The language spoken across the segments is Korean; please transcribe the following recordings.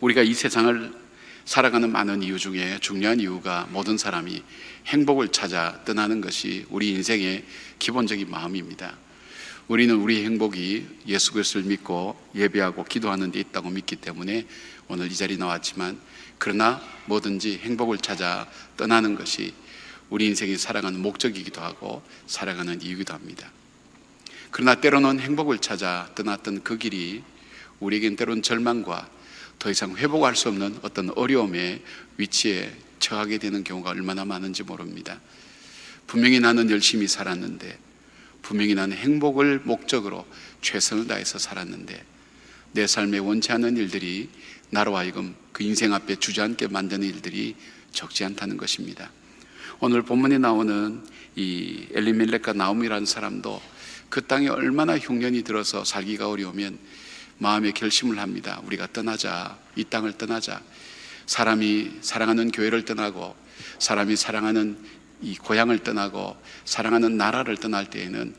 우리가 이 세상을 살아가는 많은 이유 중에 중요한 이유가 모든 사람이 행복을 찾아 떠나는 것이 우리 인생의 기본적인 마음입니다. 우리는 우리 행복이 예수 그리스도를 믿고 예배하고 기도하는 데 있다고 믿기 때문에 오늘 이 자리에 나왔지만, 그러나 뭐든지 행복을 찾아 떠나는 것이 우리 인생이 살아가는 목적이기도 하고 살아가는 이유이기도 합니다. 그러나 때로는 행복을 찾아 떠났던 그 길이 우리에겐 때로는 절망과 더 이상 회복할 수 없는 어떤 어려움의 위치에 처하게 되는 경우가 얼마나 많은지 모릅니다. 분명히 나는 열심히 살았는데, 분명히 나는 행복을 목적으로 최선을 다해서 살았는데, 내 삶에 원치 않는 일들이 나로 하여금 그 인생 앞에 주저앉게 만드는 일들이 적지 않다는 것입니다. 오늘 본문에 나오는 이 엘리멜렉과 나오미라는 사람도 그 땅에 얼마나 흉년이 들어서 살기가 어려우면 마음의 결심을 합니다. 우리가 떠나자, 이 땅을 떠나자. 사람이 사랑하는 교회를 떠나고, 사람이 사랑하는 이 고향을 떠나고, 사랑하는 나라를 떠날 때에는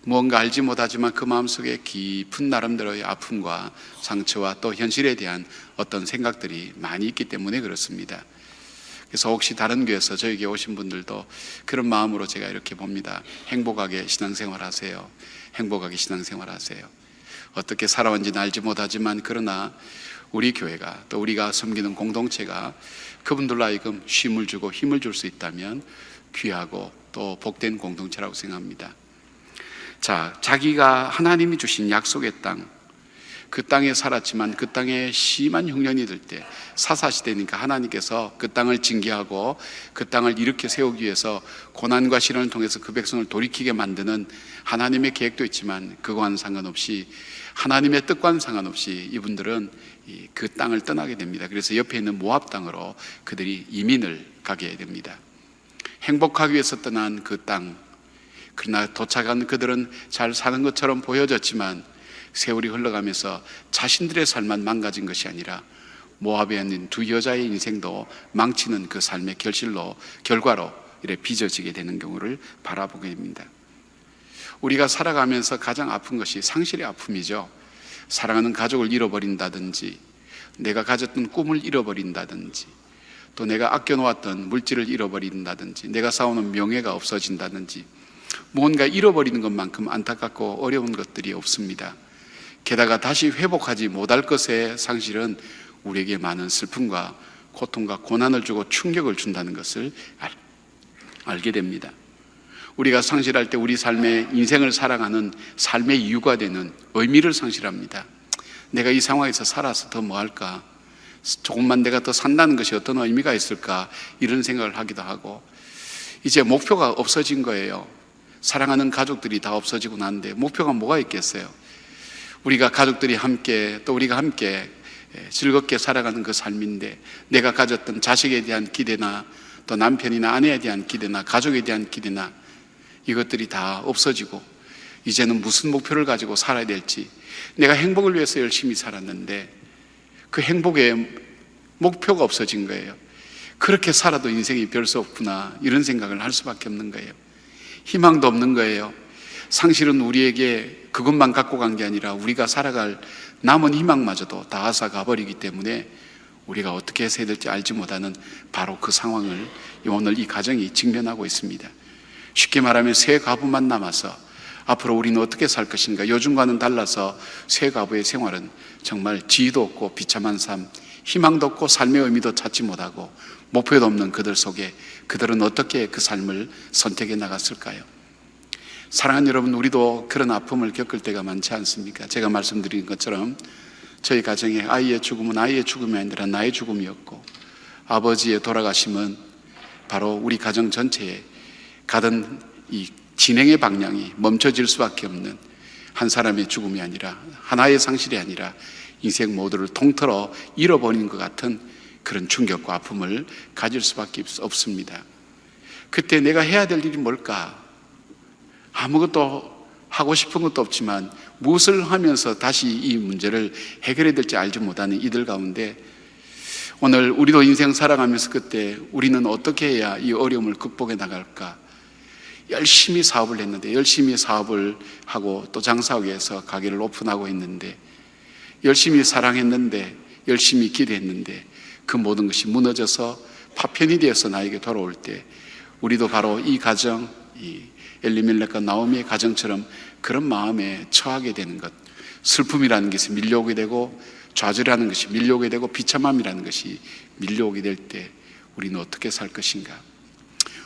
무언가 알지 못하지만 그 마음속에 깊은 나름대로의 아픔과 상처와 또 현실에 대한 어떤 생각들이 많이 있기 때문에 그렇습니다. 그래서 혹시 다른 교회에서 저에게 오신 분들도 그런 마음으로 제가 이렇게 봅니다. 행복하게 신앙생활 하세요. 행복하게 신앙생활 하세요. 어떻게 살아왔는지는 알지 못하지만, 그러나 우리 교회가, 또 우리가 섬기는 공동체가 그분들로 하여금 쉼을 주고 힘을 줄 수 있다면 귀하고 또 복된 공동체라고 생각합니다. 자, 자기가 하나님이 주신 약속의 땅, 그 땅에 살았지만 그 땅에 심한 흉년이 들 때, 사사시대니까 하나님께서 그 땅을 징계하고 그 땅을 일으켜 세우기 위해서 고난과 시련을 통해서 그 백성을 돌이키게 만드는 하나님의 계획도 있지만, 그거와는 상관없이, 하나님의 뜻과는 상관없이 이분들은 그 땅을 떠나게 됩니다. 그래서 옆에 있는 모압 땅으로 그들이 이민을 가게 됩니다. 행복하기 위해서 떠난 그 땅, 그러나 도착한 그들은 잘 사는 것처럼 보여졌지만 세월이 흘러가면서 자신들의 삶만 망가진 것이 아니라 모압에 있는 두 여자의 인생도 망치는 그 삶의 결과로 이렇게 빚어지게 되는 경우를 바라보게 됩니다. 우리가 살아가면서 가장 아픈 것이 상실의 아픔이죠. 사랑하는 가족을 잃어버린다든지, 내가 가졌던 꿈을 잃어버린다든지, 또 내가 아껴놓았던 물질을 잃어버린다든지, 내가 쌓아놓은 명예가 없어진다든지, 무언가 잃어버리는 것만큼 안타깝고 어려운 것들이 없습니다. 게다가 다시 회복하지 못할 것의 상실은 우리에게 많은 슬픔과 고통과 고난을 주고 충격을 준다는 것을 알게 됩니다. 우리가 상실할 때 우리 삶의 인생을 살아가는 삶의 이유가 되는 의미를 상실합니다. 내가 이 상황에서 살아서 더 뭐 할까? 조금만 내가 더 산다는 것이 어떤 의미가 있을까? 이런 생각을 하기도 하고, 이제 목표가 없어진 거예요. 사랑하는 가족들이 다 없어지고 나는데 목표가 뭐가 있겠어요? 우리가 가족들이 함께, 또 우리가 함께 즐겁게 살아가는 그 삶인데, 내가 가졌던 자식에 대한 기대나 또 남편이나 아내에 대한 기대나 가족에 대한 기대나 이것들이 다 없어지고, 이제는 무슨 목표를 가지고 살아야 될지, 내가 행복을 위해서 열심히 살았는데 그 행복의 목표가 없어진 거예요. 그렇게 살아도 인생이 별 수 없구나, 이런 생각을 할 수밖에 없는 거예요. 희망도 없는 거예요. 상실은 우리에게 그것만 갖고 간 게 아니라 우리가 살아갈 남은 희망마저도 다 앗아가 버리기 때문에 우리가 어떻게 해야 될지 알지 못하는 바로 그 상황을 오늘 이 가정이 직면하고 있습니다. 쉽게 말하면 새 가부만 남아서 앞으로 우리는 어떻게 살 것인가. 요즘과는 달라서 새 가부의 생활은 정말 지혜도 없고 비참한 삶, 희망도 없고 삶의 의미도 찾지 못하고 목표도 없는 그들 속에 그들은 어떻게 그 삶을 선택해 나갔을까요? 사랑하는 여러분, 우리도 그런 아픔을 겪을 때가 많지 않습니까? 제가 말씀드린 것처럼 저희 가정에 아이의 죽음은 아이의 죽음이 아니라 나의 죽음이었고, 아버지의 돌아가심은 바로 우리 가정 전체에 가던 이 진행의 방향이 멈춰질 수밖에 없는 한 사람의 죽음이 아니라, 하나의 상실이 아니라 인생 모두를 통틀어 잃어버리는 것 같은 그런 충격과 아픔을 가질 수밖에 없습니다. 그때 내가 해야 될 일이 뭘까? 아무것도 하고 싶은 것도 없지만 무엇을 하면서 다시 이 문제를 해결해야 될지 알지 못하는 이들 가운데, 오늘 우리도 인생 살아가면서 그때 우리는 어떻게 해야 이 어려움을 극복해 나갈까? 열심히 사업을 했는데, 열심히 사업을 하고 또 장사하기 위해서 가게를 오픈하고 있는데, 열심히 사랑했는데 열심히 기대했는데 그 모든 것이 무너져서 파편이 되어서 나에게 돌아올 때 우리도 바로 이 가정, 이 엘리멜렉과 나오미의 가정처럼 그런 마음에 처하게 되는 것, 슬픔이라는 것이 밀려오게 되고 좌절하는 것이 밀려오게 되고 비참함이라는 것이 밀려오게 될 때 우리는 어떻게 살 것인가?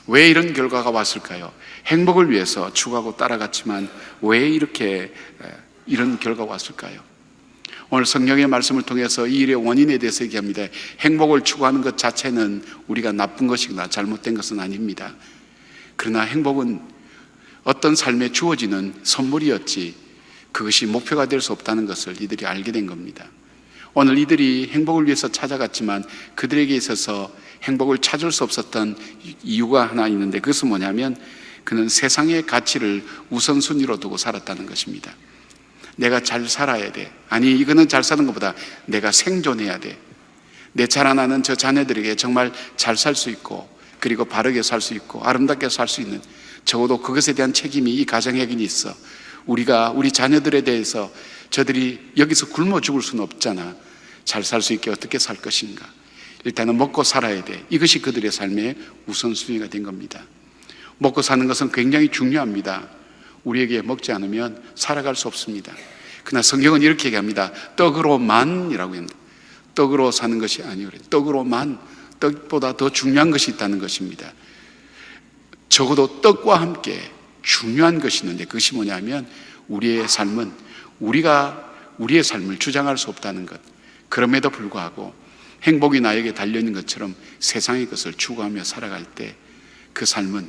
왜 이런 결과가 왔을까요? 행복을 위해서 추구하고 따라갔지만 왜 이렇게 이런 결과가 왔을까요? 오늘 성령의 말씀을 통해서 이 일의 원인에 대해서 얘기합니다. 행복을 추구하는 것 자체는 우리가 나쁜 것이거나 잘못된 것은 아닙니다. 그러나 행복은 어떤 삶에 주어지는 선물이었지 그것이 목표가 될 수 없다는 것을 이들이 알게 된 겁니다. 오늘 이들이 행복을 위해서 찾아갔지만 그들에게 있어서 행복을 찾을 수 없었던 이유가 하나 있는데 그것은 뭐냐면 그는 세상의 가치를 우선순위로 두고 살았다는 것입니다. 내가 잘 살아야 돼. 아니, 이거는 잘 사는 것보다 내가 생존해야 돼. 내 자라나는 저 자녀들에게 정말 잘 살 수 있고 그리고 바르게 살 수 있고 아름답게 살 수 있는, 적어도 그것에 대한 책임이 이 가정에게 있어. 우리가 우리 자녀들에 대해서 저들이 여기서 굶어 죽을 수는 없잖아. 잘 살 수 있게 어떻게 살 것인가. 일단은 먹고 살아야 돼. 이것이 그들의 삶의 우선순위가 된 겁니다. 먹고 사는 것은 굉장히 중요합니다. 우리에게 먹지 않으면 살아갈 수 없습니다. 그러나 성경은 이렇게 얘기합니다. 떡으로만이라고 합니다. 떡으로 사는 것이 아니오래. 떡으로만, 떡보다 더 중요한 것이 있다는 것입니다. 적어도 떡과 함께 중요한 것이 있는데 그것이 뭐냐면 우리의 삶은 우리가 우리의 삶을 주장할 수 없다는 것. 그럼에도 불구하고 행복이 나에게 달려있는 것처럼 세상의 것을 추구하며 살아갈 때 그 삶은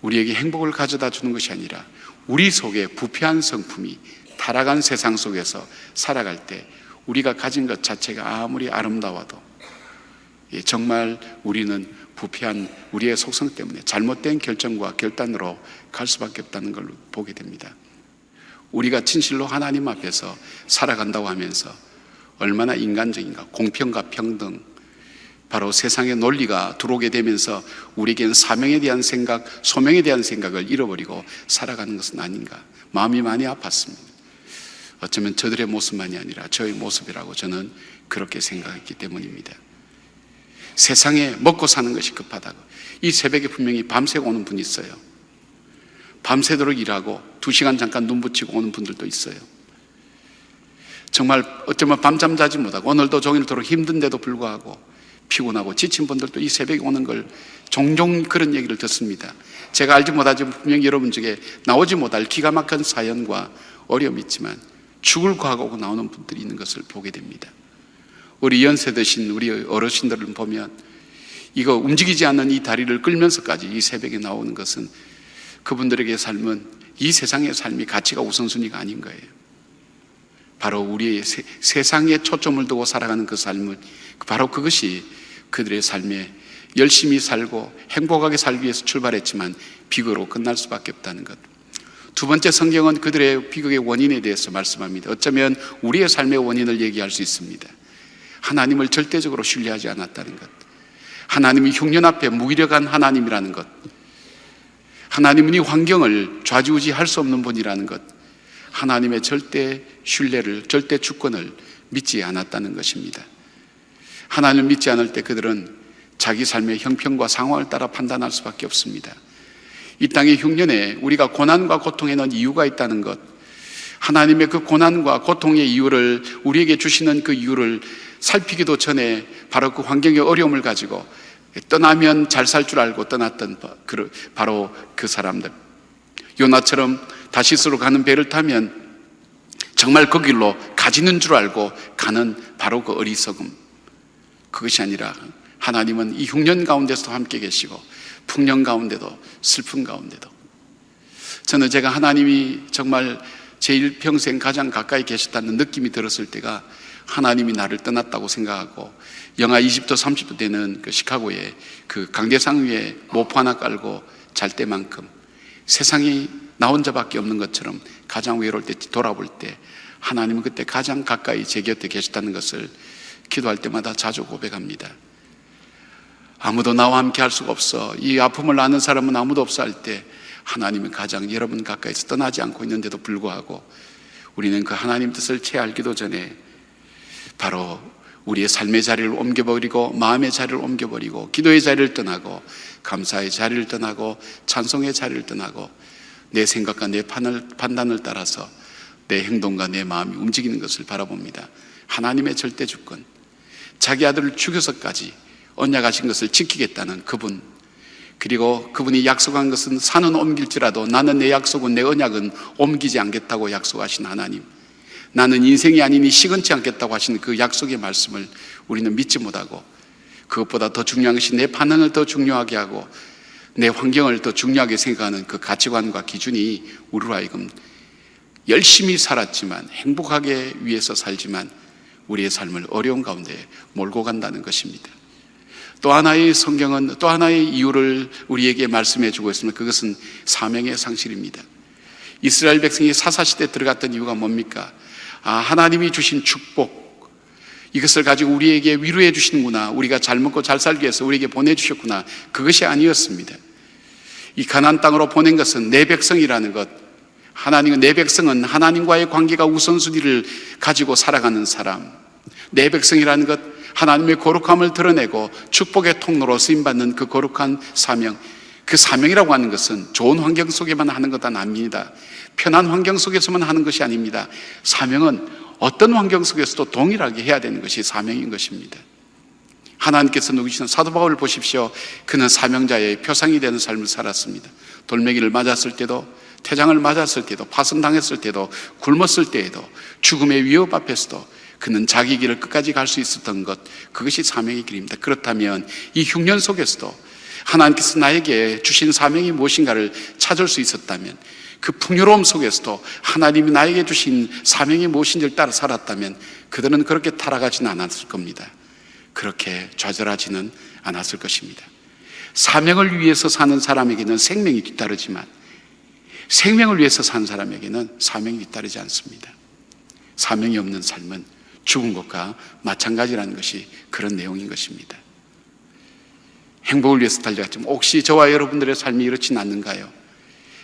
우리에게 행복을 가져다 주는 것이 아니라 우리 속에 부패한 성품이 타락한 세상 속에서 살아갈 때 우리가 가진 것 자체가 아무리 아름다워도 정말 우리는 부패한 우리의 속성 때문에 잘못된 결정과 결단으로 갈 수밖에 없다는 걸 보게 됩니다. 우리가 진실로 하나님 앞에서 살아간다고 하면서 얼마나 인간적인가, 공평과 평등, 바로 세상의 논리가 들어오게 되면서 우리에게는 사명에 대한 생각, 소명에 대한 생각을 잃어버리고 살아가는 것은 아닌가. 마음이 많이 아팠습니다. 어쩌면 저들의 모습만이 아니라 저의 모습이라고 저는 그렇게 생각했기 때문입니다. 세상에 먹고 사는 것이 급하다고. 이 새벽에 분명히 밤새고 오는 분이 있어요. 밤새도록 일하고 2시간 잠깐 눈 붙이고 오는 분들도 있어요. 정말 어쩌면 밤잠 자지 못하고 오늘도 종일토록 힘든데도 불구하고 피곤하고 지친 분들도 이 새벽에 오는 걸 종종 그런 얘기를 듣습니다. 제가 알지 못하지만 분명히 여러분 중에 나오지 못할 기가 막힌 사연과 어려움이 있지만 죽을 각오하고 나오는 분들이 있는 것을 보게 됩니다. 우리 연세 드신 우리 어르신들을 보면 이거 움직이지 않는 이 다리를 끌면서까지 이 새벽에 나오는 것은 그분들에게 삶은 이 세상의 삶이 가치가 우선순위가 아닌 거예요. 바로 우리의 세상에 초점을 두고 살아가는 그 삶을, 바로 그것이 그들의 삶에 열심히 살고 행복하게 살기 위해서 출발했지만 비극으로 끝날 수밖에 없다는 것. 두 번째, 성경은 그들의 비극의 원인에 대해서 말씀합니다. 어쩌면 우리의 삶의 원인을 얘기할 수 있습니다. 하나님을 절대적으로 신뢰하지 않았다는 것, 하나님이 흉년 앞에 무기력한 하나님이라는 것, 하나님은 이 환경을 좌지우지할 수 없는 분이라는 것, 하나님의 절대 신뢰를, 절대 주권을 믿지 않았다는 것입니다. 하나님을 믿지 않을 때 그들은 자기 삶의 형편과 상황을 따라 판단할 수밖에 없습니다. 이 땅의 흉년에 우리가 고난과 고통에 넣은 이유가 있다는 것, 하나님의 그 고난과 고통의 이유를, 우리에게 주시는 그 이유를 살피기도 전에 바로 그 환경의 어려움을 가지고 떠나면 잘 살 줄 알고 떠났던 바로 그 사람들, 요나처럼 다시스로 가는 배를 타면 정말 그 길로 가지는 줄 알고 가는 바로 그 어리석음, 그것이 아니라 하나님은 이 흉년 가운데서도 함께 계시고 풍년 가운데도 슬픔 가운데도, 저는 제가 하나님이 정말 제 일평생 가장 가까이 계셨다는 느낌이 들었을 때가 하나님이 나를 떠났다고 생각하고 영하 20도 30도 되는 그 시카고에 그 강대상 위에 모포 하나 깔고 잘 때만큼 세상이 나 혼자밖에 없는 것처럼 가장 외로울 때 돌아볼 때 하나님은 그때 가장 가까이 제 곁에 계셨다는 것을 기도할 때마다 자주 고백합니다. 아무도 나와 함께 할 수가 없어, 이 아픔을 아는 사람은 아무도 없어 할 때 하나님은 가장 여러분 가까이서 떠나지 않고 있는데도 불구하고 우리는 그 하나님 뜻을 채 알기도 전에 바로 우리의 삶의 자리를 옮겨버리고 마음의 자리를 옮겨버리고 기도의 자리를 떠나고 감사의 자리를 떠나고 찬송의 자리를 떠나고 내 생각과 내 판단을 따라서 내 행동과 내 마음이 움직이는 것을 바라봅니다. 하나님의 절대 주권, 자기 아들을 죽여서까지 언약하신 것을 지키겠다는 그분, 그리고 그분이 약속한 것은 산은 옮길지라도 나는 내 약속은 내 언약은 옮기지 않겠다고 약속하신 하나님, 나는 인생이 아니니 시건치 않겠다고 하신 그 약속의 말씀을 우리는 믿지 못하고 그것보다 더 중요한 것이 내 반응을 더 중요하게 하고 내 환경을 더 중요하게 생각하는 그 가치관과 기준이 우리로 하여금 열심히 살았지만 행복하게 위해서 살지만 우리의 삶을 어려운 가운데 몰고 간다는 것입니다. 또 하나의 성경은 또 하나의 이유를 우리에게 말씀해 주고 있습니다. 그것은 사명의 상실입니다. 이스라엘 백성이 사사시대에 들어갔던 이유가 뭡니까? 하나님이 주신 축복, 이것을 가지고 우리에게 위로해 주시는구나, 우리가 잘 먹고 잘 살기 위해서 우리에게 보내주셨구나, 그것이 아니었습니다. 이 가나안 땅으로 보낸 것은 내 백성이라는 것, 내 백성은 하나님과의 관계가 우선순위를 가지고 살아가는 사람, 내 백성이라는 것, 하나님의 거룩함을 드러내고 축복의 통로로 쓰임받는 그 거룩한 사명, 그 사명이라고 하는 것은 좋은 환경 속에만 하는 것 아닙니다. 편한 환경 속에서만 하는 것이 아닙니다. 사명은 어떤 환경 속에서도 동일하게 해야 되는 것이 사명인 것입니다. 하나님께서 누구시는 사도 바울을 보십시오. 그는 사명자의 표상이 되는 삶을 살았습니다. 돌멩이를 맞았을 때도, 태장을 맞았을 때도, 파손당했을 때도, 굶었을 때에도, 죽음의 위협 앞에서도 그는 자기 길을 끝까지 갈 수 있었던 것, 그것이 사명의 길입니다. 그렇다면 이 흉년 속에서도 하나님께서 나에게 주신 사명이 무엇인가를 찾을 수 있었다면, 그 풍요로움 속에서도 하나님이 나에게 주신 사명이 무엇인지를 따라 살았다면 그들은 그렇게 타락하지는 않았을 겁니다. 그렇게 좌절하지는 않았을 것입니다. 사명을 위해서 사는 사람에게는 생명이 뒤따르지만 생명을 위해서 사는 사람에게는 사명이 뒤따르지 않습니다. 사명이 없는 삶은 죽은 것과 마찬가지라는 것이 그런 내용인 것입니다. 행복을 위해서 달려갔지만 혹시 저와 여러분들의 삶이 이렇지는 않는가요?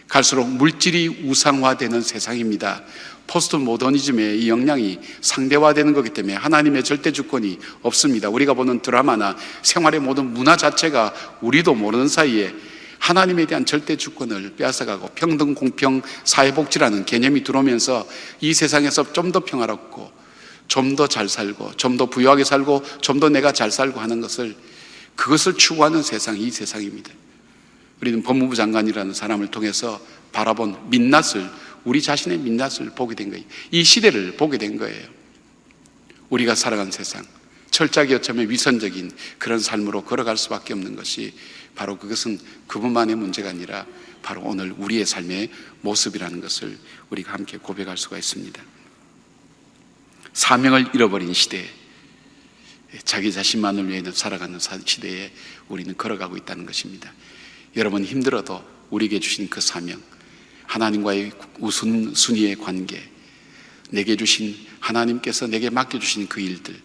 갈수록 물질이 우상화되는 세상입니다. 포스트 모더니즘의 이 영향이 상대화되는 것이기 때문에 하나님의 절대 주권이 없습니다. 우리가 보는 드라마나 생활의 모든 문화 자체가 우리도 모르는 사이에 하나님에 대한 절대 주권을 빼앗아가고 평등, 공평, 사회복지라는 개념이 들어오면서 이 세상에서 좀 더 평화롭고 좀 더 잘 살고 좀 더 부유하게 살고 좀 더 내가 잘 살고 하는 것을, 그것을 추구하는 세상이 이 세상입니다. 우리는 법무부 장관이라는 사람을 통해서 바라본 민낯을, 우리 자신의 민낯을 보게 된 거예요. 이 시대를 보게 된 거예요. 우리가 살아간 세상, 철저하게 어쩌면 위선적인 그런 삶으로 걸어갈 수밖에 없는 것이 바로 그것은 그분만의 문제가 아니라 바로 오늘 우리의 삶의 모습이라는 것을 우리가 함께 고백할 수가 있습니다. 사명을 잃어버린 시대에, 자기 자신만을 위해 살아가는 시대에 우리는 걸어가고 있다는 것입니다. 여러분 힘들어도 우리에게 주신 그 사명, 하나님과의 우선순위의 관계, 내게 주신 하나님께서 내게 맡겨주신 그 일들,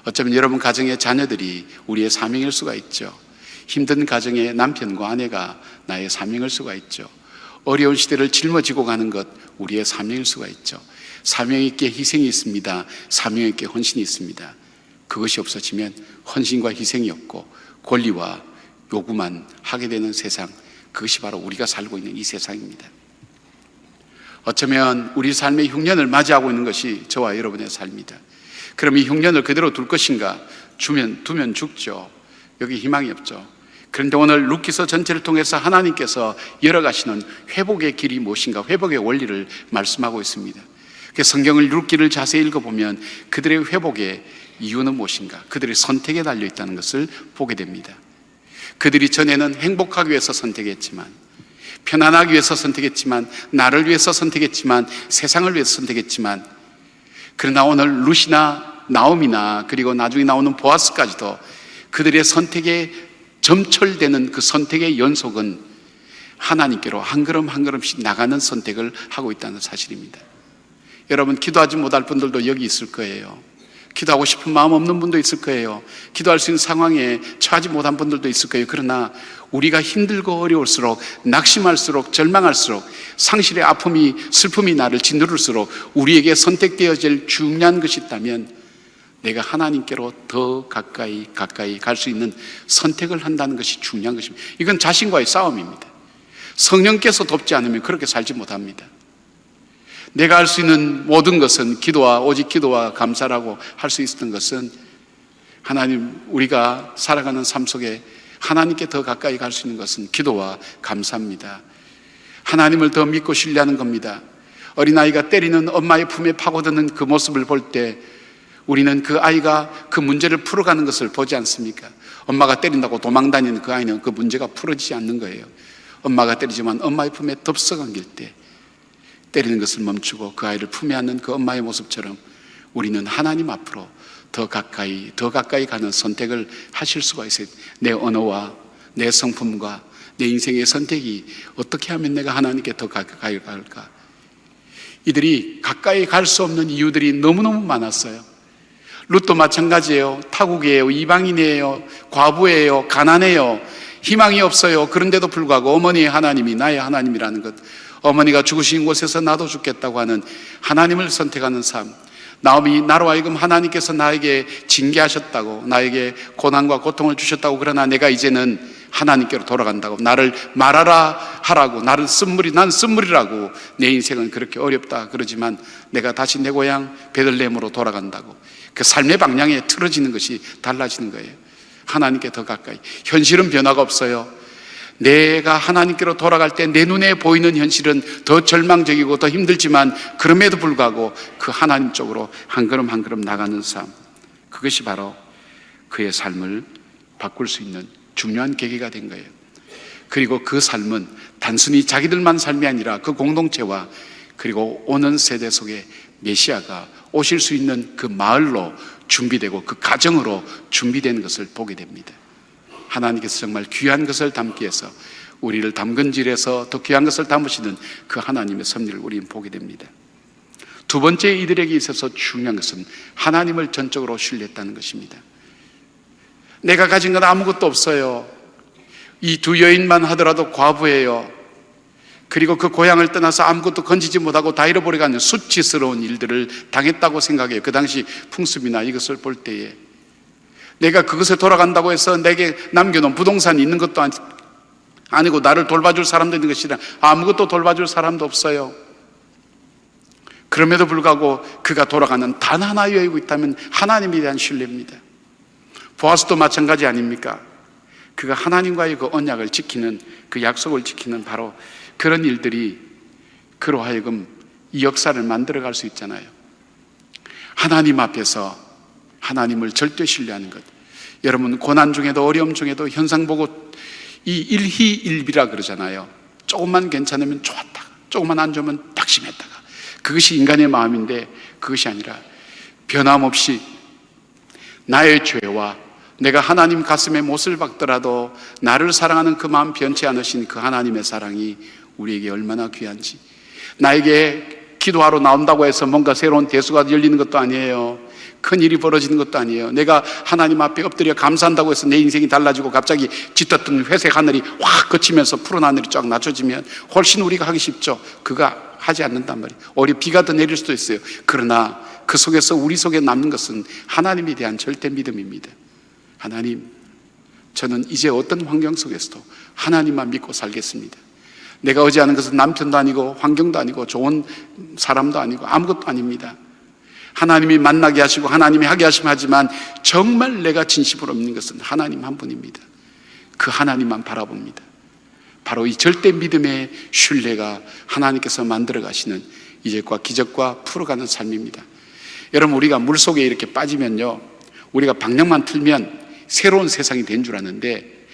어쩌면 여러분 가정의 자녀들이 우리의 사명일 수가 있죠. 힘든 가정의 남편과 아내가 나의 사명일 수가 있죠. 어려운 시대를 짊어지고 가는 것 우리의 사명일 수가 있죠. 사명 있게 희생이 있습니다. 사명 있게 헌신이 있습니다. 그것이 없어지면 헌신과 희생이 없고 권리와 요구만 하게 되는 세상, 그것이 바로 우리가 살고 있는 이 세상입니다. 어쩌면 우리 삶의 흉년을 맞이하고 있는 것이 저와 여러분의 삶이다. 그럼 이 흉년을 그대로 둘 것인가? 두면 죽죠. 여기 희망이 없죠. 그런데 오늘 룻기서 전체를 통해서 하나님께서 열어가시는 회복의 길이 무엇인가, 회복의 원리를 말씀하고 있습니다. 성경을 룻기를 자세히 읽어보면 그들의 회복의 이유는 무엇인가, 그들의 선택에 달려있다는 것을 보게 됩니다. 그들이 전에는 행복하기 위해서 선택했지만, 편안하기 위해서 선택했지만, 나를 위해서 선택했지만, 세상을 위해서 선택했지만, 그러나 오늘 룻이나 나옴이나 그리고 나중에 나오는 보아스까지도 그들의 선택에 점철되는 그 선택의 연속은 하나님께로 한 걸음 한 걸음씩 나가는 선택을 하고 있다는 사실입니다. 여러분 기도하지 못할 분들도 여기 있을 거예요. 기도하고 싶은 마음 없는 분도 있을 거예요. 기도할 수 있는 상황에 처하지 못한 분들도 있을 거예요. 그러나 우리가 힘들고 어려울수록, 낙심할수록, 절망할수록, 상실의 아픔이, 슬픔이 나를 짓누를수록 우리에게 선택되어질 중요한 것이 있다면 내가 하나님께로 더 가까이 갈 수 있는 선택을 한다는 것이 중요한 것입니다. 이건 자신과의 싸움입니다. 성령께서 돕지 않으면 그렇게 살지 못합니다. 내가 할 수 있는 모든 것은 오직 기도와 감사라고 할 수 있었던 것은 하나님, 우리가 살아가는 삶 속에 하나님께 더 가까이 갈 수 있는 것은 기도와 감사입니다. 하나님을 더 믿고 신뢰하는 겁니다. 어린아이가 때리는 엄마의 품에 파고드는 그 모습을 볼 때 우리는 그 아이가 그 문제를 풀어가는 것을 보지 않습니까? 엄마가 때린다고 도망다니는 그 아이는 그 문제가 풀어지지 않는 거예요. 엄마가 때리지만 엄마의 품에 덥석안길 때 때리는 것을 멈추고 그 아이를 품에 안는 그 엄마의 모습처럼 우리는 하나님 앞으로 더 가까이 가는 선택을 하실 수가 있어요. 내 언어와 내 성품과 내 인생의 선택이 어떻게 하면 내가 하나님께 더 가까이 갈까? 이들이 가까이 갈 수 없는 이유들이 너무너무 많았어요. 룻도 마찬가지예요. 타국이에요. 이방인이에요. 과부예요. 가난해요. 희망이 없어요. 그런데도 불구하고 어머니의 하나님이 나의 하나님이라는 것, 어머니가 죽으신 곳에서 나도 죽겠다고 하는 하나님을 선택하는 삶. 나오미, 나로 하여금 하나님께서 나에게 징계하셨다고, 나에게 고난과 고통을 주셨다고, 그러나 내가 이제는 하나님께로 돌아간다고, 나를 말하라 하라고, 난 쓴물이라고, 내 인생은 그렇게 어렵다 그러지만 내가 다시 내 고향 베들레헴으로 돌아간다고. 그 삶의 방향에 틀어지는 것이 달라지는 거예요. 하나님께 더 가까이. 현실은 변화가 없어요. 내가 하나님께로 돌아갈 때 내 눈에 보이는 현실은 더 절망적이고 더 힘들지만 그럼에도 불구하고 그 하나님 쪽으로 한 걸음 한 걸음 나가는 삶, 그것이 바로 그의 삶을 바꿀 수 있는 중요한 계기가 된 거예요. 그리고 그 삶은 단순히 자기들만 삶이 아니라 그 공동체와 그리고 오는 세대 속에 메시아가 오실 수 있는 그 마을로 준비되고 그 가정으로 준비된 것을 보게 됩니다. 하나님께서 정말 귀한 것을 담기 위해서 우리를 담근질에서 더 귀한 것을 담으시는 그 하나님의 섭리를 우리는 보게 됩니다. 두 번째, 이들에게 있어서 중요한 것은 하나님을 전적으로 신뢰했다는 것입니다. 내가 가진 건 아무것도 없어요. 이 두 여인만 하더라도 과부예요. 그리고 그 고향을 떠나서 아무것도 건지지 못하고 다 잃어버려가는 수치스러운 일들을 당했다고 생각해요. 그 당시 풍습이나 이것을 볼 때에 내가 그것에 돌아간다고 해서 내게 남겨놓은 부동산이 있는 것도 아니고 나를 돌봐줄 사람도 있는 것이 아니라 아무것도 돌봐줄 사람도 없어요. 그럼에도 불구하고 그가 돌아가는 단 하나의 여유가 있다면 하나님에 대한 신뢰입니다. 보아스도 마찬가지 아닙니까? 그가 하나님과의 그 언약을 지키는, 그 약속을 지키는 바로 그런 일들이 그로 하여금 이 역사를 만들어갈 수 있잖아요. 하나님 앞에서 하나님을 절대 신뢰하는 것. 여러분, 고난 중에도 어려움 중에도 현상 보고 이 일희일비라 그러잖아요. 조금만 괜찮으면 좋았다, 조금만 안 좋으면 낙심했다가, 그것이 인간의 마음인데 그것이 아니라 변함없이 나의 죄와 내가 하나님 가슴에 못을 박더라도 나를 사랑하는 그 마음 변치 않으신 그 하나님의 사랑이 우리에게 얼마나 귀한지. 나에게 기도하러 나온다고 해서 뭔가 새로운 대수가 열리는 것도 아니에요. 큰 일이 벌어지는 것도 아니에요. 내가 하나님 앞에 엎드려 감사한다고 해서 내 인생이 달라지고 갑자기 짙었던 회색 하늘이 확 거치면서 푸른 하늘이 쫙 낮춰지면 훨씬 우리가 하기 쉽죠. 그가 하지 않는단 말이에요. 오히려 비가 더 내릴 수도 있어요. 그러나 그 속에서 우리 속에 남는 것은 하나님에 대한 절대 믿음입니다. 하나님, 저는 이제 어떤 환경 속에서도 하나님만 믿고 살겠습니다. 내가 의지하는 것은 남편도 아니고 환경도 아니고 좋은 사람도 아니고 아무것도 아닙니다. 하나님이 만나게 하시고 하나님이 하게 하시면 하지만 정말 내가 진심으로 믿는 것은 하나님 한 분입니다. 그 하나님만 바라봅니다. 바로 이 절대 믿음의 신뢰가 하나님께서 만들어 가시는 이적과 기적과 풀어가는 삶입니다. 여러분, 우리가 물속에 이렇게 빠지면요, 우리가 방향만 틀면 새로운 세상이 된 줄 아는데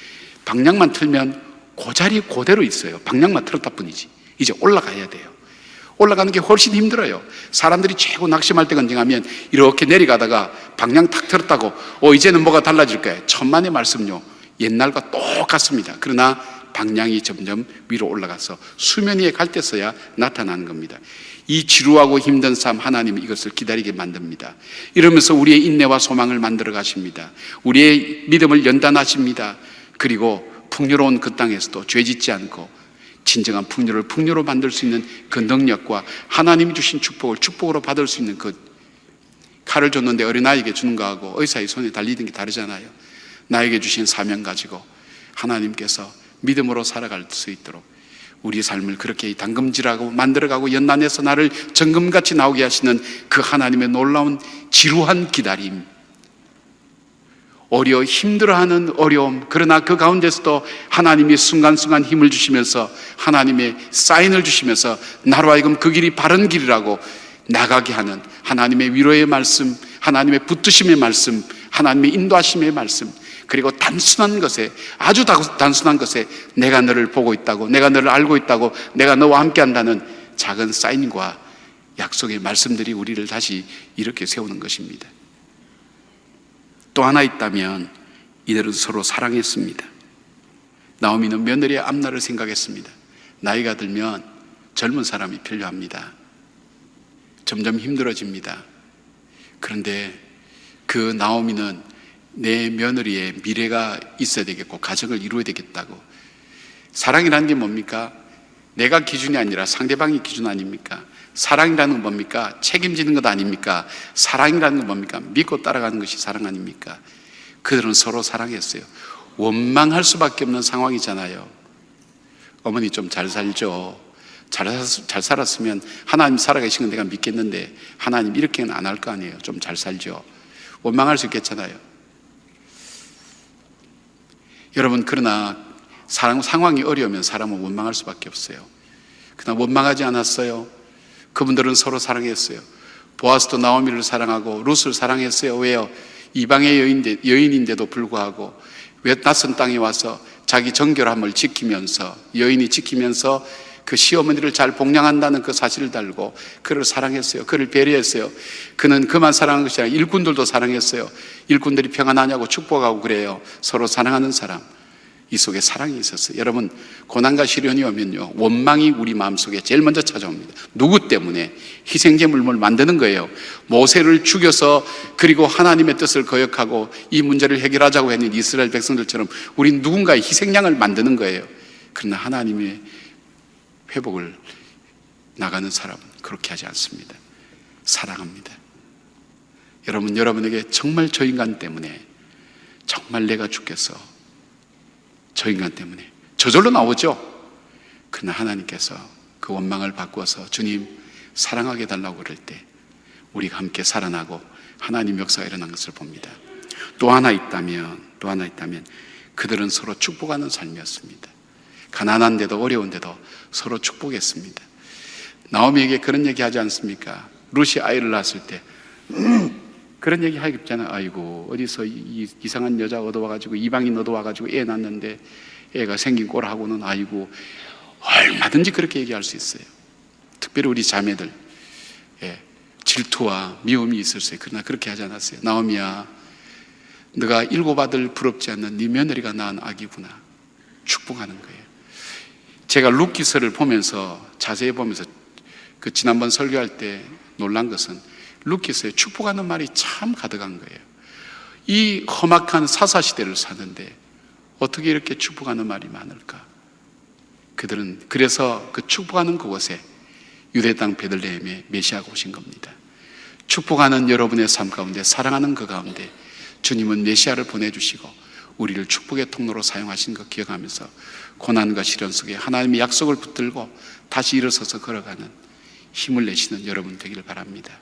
방향만 틀면 그 자리 그대로 있어요. 방향만 틀었다 뿐이지. 이제 올라가야 돼요. 올라가는 게 훨씬 힘들어요. 사람들이 최고 낙심할 때가 언제냐면 이렇게 내려가다가 방향 탁 틀었다고 이제는 뭐가 달라질 거야. 천만의 말씀요, 옛날과 똑같습니다. 그러나 방향이 점점 위로 올라가서 수면 위에 갈 때서야 나타나는 겁니다. 이 지루하고 힘든 삶, 하나님이 이것을 기다리게 만듭니다. 이러면서 우리의 인내와 소망을 만들어 가십니다. 우리의 믿음을 연단하십니다. 그리고 풍요로운 그 땅에서도 죄짓지 않고 진정한 풍요를 풍요로 만들 수 있는 그 능력과 하나님이 주신 축복을 축복으로 받을 수 있는 그 칼을 줬는데 어린아이에게 주는 거하고 의사의 손에 달리는 게 다르잖아요. 나에게 주신 사명 가지고 하나님께서 믿음으로 살아갈 수 있도록 우리 삶을 그렇게 당금질하고 만들어가고 연단해서 나를 정금같이 나오게 하시는 그 하나님의 놀라운 지루한 기다림, 힘들어하는 어려움, 그러나 그 가운데서도 하나님이 순간순간 힘을 주시면서 하나님의 사인을 주시면서 나로 하여금 그 길이 바른 길이라고 나가게 하는 하나님의 위로의 말씀, 하나님의 붙드심의 말씀, 하나님의 인도하심의 말씀, 그리고 단순한 것에, 아주 단순한 것에 내가 너를 보고 있다고, 내가 너를 알고 있다고, 내가 너와 함께 한다는 작은 사인과 약속의 말씀들이 우리를 다시 이렇게 세우는 것입니다. 또 하나 있다면 이들은 서로 사랑했습니다. 나오미는 며느리의 앞날을 생각했습니다. 나이가 들면 젊은 사람이 필요합니다. 점점 힘들어집니다. 그런데 그 나오미는 내 며느리의 미래가 있어야 되겠고 가정을 이루어야 되겠다고. 사랑이라는 게 뭡니까? 내가 기준이 아니라 상대방이 기준 아닙니까? 사랑이라는 건 뭡니까? 책임지는 것 아닙니까? 사랑이라는 건 뭡니까? 믿고 따라가는 것이 사랑 아닙니까? 그들은 서로 사랑했어요. 원망할 수밖에 없는 상황이잖아요. 어머니 좀 잘 살죠. 잘 살았으면 하나님 살아계신 건 내가 믿겠는데 하나님 이렇게는 안 할 거 아니에요. 좀 잘 살죠. 원망할 수 있겠잖아요. 여러분, 그러나 상황이 어려우면 사람은 원망할 수밖에 없어요. 그러나 원망하지 않았어요. 그분들은 서로 사랑했어요. 보아스도 나오미를 사랑하고 룻을 사랑했어요. 왜요? 이방의 여인인데도 불구하고 왜 낯선 땅에 와서 자기 정결함을 지키면서, 여인이 지키면서 그 시어머니를 잘 복양한다는 그 사실을 달고 그를 사랑했어요. 그를 배려했어요. 그는 그만 사랑한 것이 아니라 일꾼들도 사랑했어요. 일꾼들이 평안하냐고 축복하고 그래요. 서로 사랑하는 사람, 이 속에 사랑이 있었어요. 여러분, 고난과 시련이 오면요, 원망이 우리 마음속에 제일 먼저 찾아옵니다. 누구 때문에? 희생제물을 만드는 거예요. 모세를 죽여서 그리고 하나님의 뜻을 거역하고 이 문제를 해결하자고 했는 이스라엘 백성들처럼 우린 누군가의 희생양을 만드는 거예요. 그러나 하나님의 회복을 나가는 사람은 그렇게 하지 않습니다. 사랑합니다. 여러분, 여러분에게 정말 저 인간 때문에 정말 내가 죽겠어, 저 인간 때문에 저절로 나오죠. 그러나 하나님께서 그 원망을 바꾸어서 주님 사랑하게 달라고 그럴 때 우리가 함께 살아나고 하나님 역사가 일어난 것을 봅니다. 또 하나 있다면 그들은 서로 축복하는 삶이었습니다. 가난한데도 어려운데도 서로 축복했습니다. 나오미에게 그런 얘기 하지 않습니까? 룻이 아이를 낳았을 때 그런 얘기 하겠잖아요. 아이고, 어디서 이상한 여자 얻어와가지고 이방인 얻어와가지고 애 낳았는데 애가 생긴 꼴하고는 아이고, 얼마든지 그렇게 얘기할 수 있어요. 특별히 우리 자매들, 질투와 미움이 있었어요. 그러나 그렇게 하지 않았어요. 나오미야, 너가 일곱 아들 부럽지 않는 네 며느리가 낳은 아기구나. 축복하는 거예요. 제가 룻기서를 보면서, 자세히 보면서 그 지난번 설교할 때 놀란 것은 룻기서에 축복하는 말이 참 가득한 거예요. 이 험악한 사사시대를 사는데 어떻게 이렇게 축복하는 말이 많을까? 그들은 그래서 그 축복하는 그곳에 유대 땅 베들레헴에 메시아가 오신 겁니다. 축복하는 여러분의 삶 가운데, 사랑하는 그 가운데 주님은 메시아를 보내주시고 우리를 축복의 통로로 사용하신 것 기억하면서 고난과 시련 속에 하나님의 약속을 붙들고 다시 일어서서 걸어가는 힘을 내시는 여러분 되기를 바랍니다.